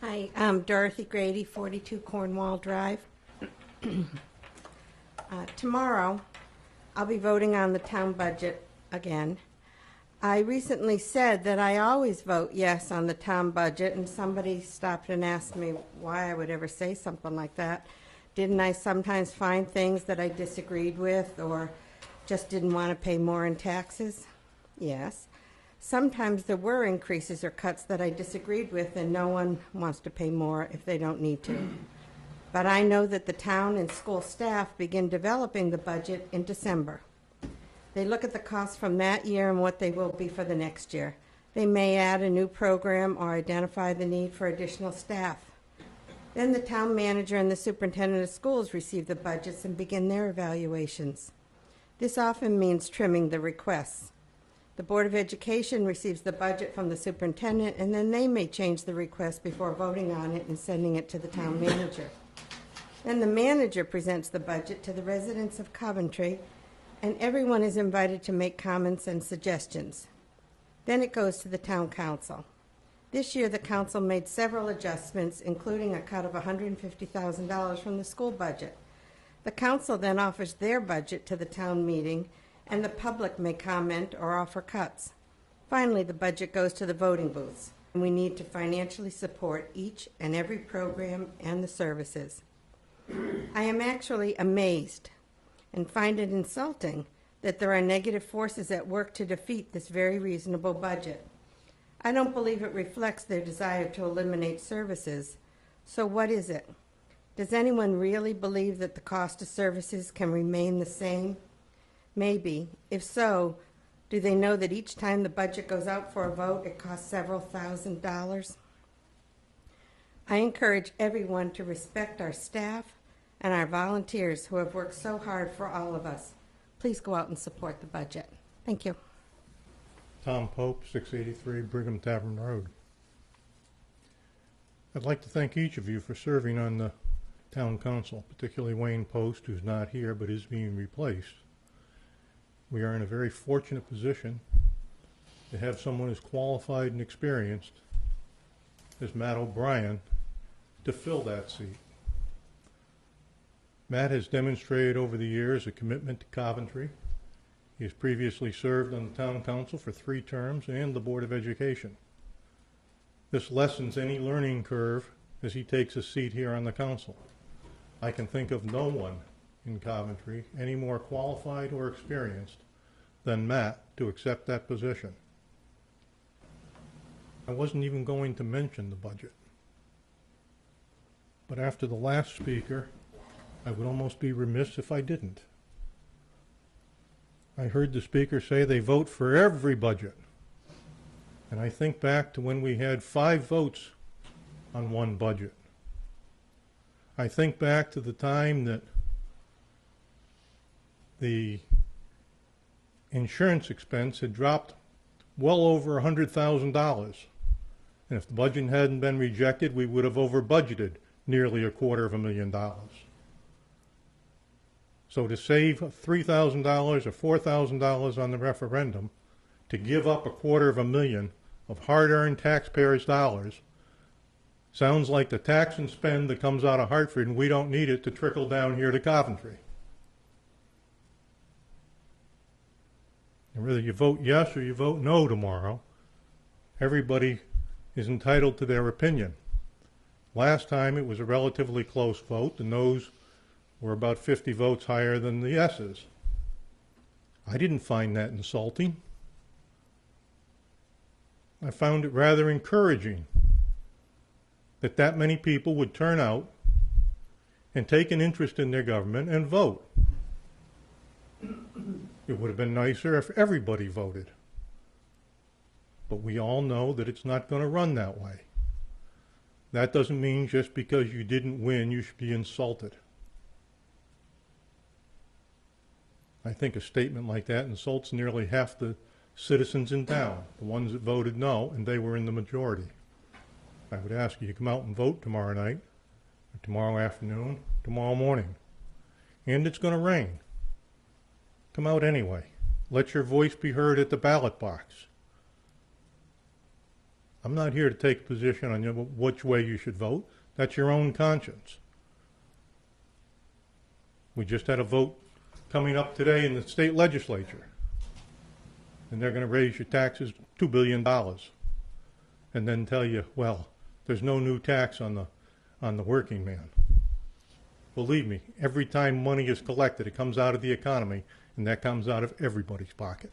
Hi, I'm Dorothy Grady, 42 Cornwall Drive. Tomorrow, I'll be voting on the town budget again. I recently said that I always vote yes on the town budget, and somebody stopped and asked me why I would ever say something like that. Didn't I sometimes find things that I disagreed with or just didn't want to pay more in taxes? Yes. Sometimes there were increases or cuts that I disagreed with, and no one wants to pay more if they don't need to. But I know that the town and school staff begin developing the budget in December. They look at the costs from that year and what they will be for the next year. They may add a new program or identify the need for additional staff. Then the town manager and the superintendent of schools receive the budgets and begin their evaluations. This often means trimming the requests. The Board of Education receives the budget from the superintendent, and then they may change the request before voting on it and sending it to the town manager. Then the manager presents the budget to the residents of Coventry, and everyone is invited to make comments and suggestions. Then it goes to the town council. This year, the council made several adjustments, including a cut of $150,000 from the school budget. The council then offers their budget to the town meeting, and the public may comment or offer cuts. Finally, the budget goes to the voting booths, and we need to financially support each and every program and the services. I am actually amazed and find it insulting that there are negative forces at work to defeat this very reasonable budget. I don't believe it reflects their desire to eliminate services. So what is it? Does anyone really believe that the cost of services can remain the same? Maybe. If so, do they know that each time the budget goes out for a vote, it costs several $1,000s? I encourage everyone to respect our staff and our volunteers who have worked so hard for all of us. Please go out and support the budget. Thank you. Tom Pope, 683 Brigham Tavern Road. I'd like to thank each of you for serving on the town council, particularly Wayne Post, who's not here but is being replaced. We are in a very fortunate position to have someone as qualified and experienced as Matt O'Brien to fill that seat. Matt has demonstrated over the years a commitment to Coventry. He has previously served on the town council for 3 terms and the Board of Education. This lessens any learning curve as he takes a seat here on the council. I can think of no one in Coventry any more qualified or experienced than Matt to accept that position. I wasn't even going to mention the budget, but after the last speaker, I would almost be remiss if I didn't. I heard the speaker say they vote for every budget, and I think back to when we had 5 votes on one budget. I think back to the time that the insurance expense had dropped well over $100,000. And if the budget hadn't been rejected, we would have over budgeted nearly $250,000. So to save $3,000 or $4,000 on the referendum, to give up $250,000 of hard-earned taxpayers' dollars, sounds like the tax and spend that comes out of Hartford, and we don't need it to trickle down here to Coventry. And whether you vote yes or you vote no tomorrow, everybody is entitled to their opinion. Last time it was a relatively close vote. The noes were about 50 votes higher than the yeses. I didn't find that insulting. I found it rather encouraging that many people would turn out and take an interest in their government and vote. It would have been nicer if everybody voted. But we all know that it's not going to run that way. That doesn't mean just because you didn't win, you should be insulted. I think a statement like that insults nearly half the citizens in town, the ones that voted no, and they were in the majority. I would ask you to come out and vote tomorrow night, or tomorrow afternoon, tomorrow morning. And it's going to rain. Come out anyway. Let your voice be heard at the ballot box. I'm not here to take a position on which way you should vote. That's your own conscience. We just had a vote coming up today in the state legislature, and they're going to raise your taxes $2 billion, and then tell you, well, there's no new tax on the working man. Believe me, every time money is collected, it comes out of the economy, and that comes out of everybody's pocket.